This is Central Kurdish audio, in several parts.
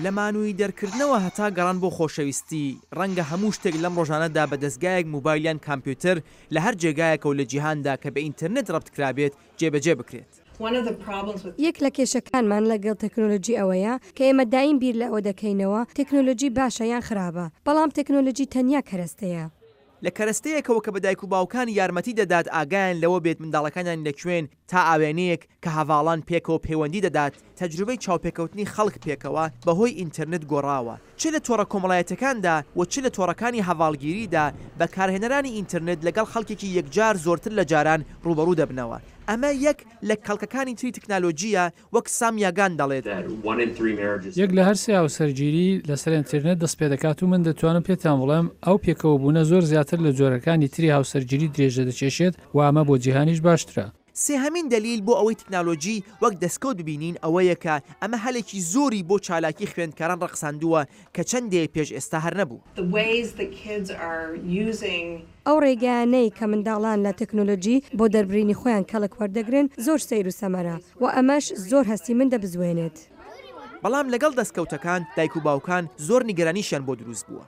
لە مانووی دەرکردنەوە هەتا گەڕان بۆ خۆشەویستی ڕەنگە هەموو شتێک لەم ڕۆژانەدا بە دەستگایەک موبایلیان کامپیوتەر لە هەر جێگایەکە و لە جیهاندا کە بە ئینتەرنێت ڕەبتکرابێت جێبەجێ بکرێت. یەک لە کێشەکانمان لەگەڵ تەکنۆلۆژی ئەوەیە کە ئێمە دایم بیر لە ئەوە دەکەینەوە تەکنۆلۆژی باشە یان خراپە، بەڵام تەکنۆلۆژی تەنیا کەرەستەیە. لە کەرەستەیەکەوە کە بە دایک و باوکانی یارمەتی دەدات ئاگایان لەوە بێت منداڵەکانیان لەکوێن تا ئاوێنەیەک کە هەواڵان پێکەوە پەیوەندی دەدات تەجروبەی چاوپێکەوتنی خەڵک پێکەوە بەهۆی ئینتەرنێت گۆڕاوە، چ لە تۆڕە کۆمەڵایەتەکاندا و چ لە تۆڕەکانی هەواڵگیریدا بەکارهێنەرانی ئینتەرنێت لەگەڵ خەڵکێکی یەکجار زۆرتر لە جاران ڕوبەڕوو دەبنەوە. ئەمە یەک لە کەڵکەکانی تری تەکنالۆژیە وەک سام یاگان دەڵێت. یەک لە هەر سێ هاوسەرگیری لەسەر ئینتەرنێت دەست پێ دەکات و من دەتوانم پێتان بڵێم ئەو پێکەوە بوونە زۆر زیاتر لە جۆرەکانی تری هاوسەرگیری درێژە دەچێشێت و ئەمە بۆ جیهانیش باشترە. سێهەمین دلیل بۆ ئەوەی تەکنالۆژی وەک دەستکەوت ببینین ئەوەیە کە ئەمە هەلێکی زۆری بۆ چالاکی خوێندکاران ڕەخساندووە کە چەندێ پێش ئێستا هەر نەبوو. ئەو ڕێگەیانەی کە منداڵان لە تەکنۆلۆژی بۆ دەربڕینی خۆیان کەڵک وەردەگرن زۆر سەیر و سەمەرە و ئەمەش زۆر هەستی من دەبزوێنێت. بەڵام لەگەڵ دەستکەوتەکان دایک و باوکان زۆر نیگەرانیشیان بۆ دروست بووە.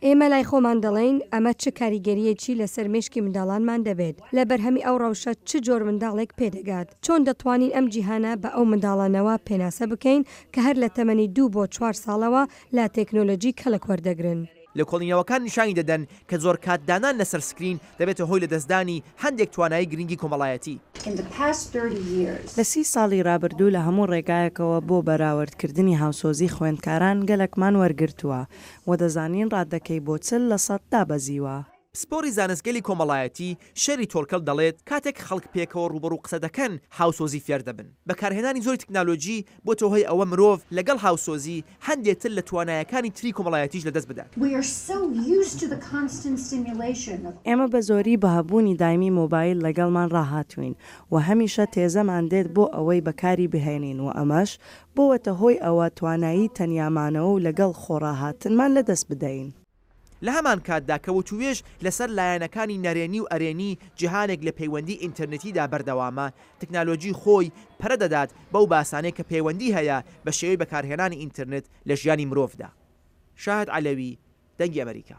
ئێمە لای خۆمان دەڵێن ئەمە چه کاریگەریەکی لەسەر مێشکی منداڵانمان دەبێت لە بەرهەمی ئەو ڕەوشە چ جۆر منداڵێک پێدەگات، چۆن دەتوانین ئەم جیهانە بە ئەو منداڵانەوە پێناسە بکەین کە هەر لە تەمەنی 2 بۆ 4 ساڵەوە لە تەکنۆلۆژی کەڵک وەردەگرن. لە کۆڵینەوەکان نیشانی دەدەن کە زۆر کاتدانان لەسەر سکرین دەبێتە هۆی لە دەستدانی هەندێک توانایی گرنگی کۆمەڵایەتی. لە 30 ساڵی ڕابردوو لە هەموو ڕێگایەکەوە بۆ بەراوردکردنی هاوسۆزی خوێندکاران گەلێکمان وەرگرتووە و دەزانین ڕادەکەی بۆ 40% دابەزیوە. سپۆری زانستگەلی کۆمەڵایەتی شەری تۆلکەل دەڵێت کاتێک خەڵک پێکەوە ڕوبەڕوو قسە دەکەن هاوسۆزی فێر دەبن. بەکارهێنانی زۆری تەکنالۆژی بۆ تۆهۆی ئەوە مرۆڤ لەگەڵ هاوسۆزی هەندێکتر لە توانایەکانی تری کۆمەڵایەتیش لەدەست بدات. ئێمە بە زۆری بەهەبوونی دایمی مۆبایل لەگەڵمان ڕاهاتوین و هەمیشە تێزەمان دێت بۆ ئەوەی بەکاری بهێنین و ئەمەش بۆوەتە هۆی ئەوە توانایی تەنیامانەوە و لەگەڵ خۆڕاهاتنمان لەدەست بدەین. لە هەمان کاتدا کەوتوێژ لەسەر لایەنەکانی نەرێنی و ئەرێنی جیهانێک لە پەیوەندی ئینتەرنێتیدا بەردەوامە تەکنالۆژی خۆی پەرە دەدات بەو باسانەی کە پەیوەندی هەیە بە شێوەی بەکارهێنانی ئینتەرنێت لە ژیانی مرۆڤدا. شاهد عەلەوی، دەنگی ئەمریکا.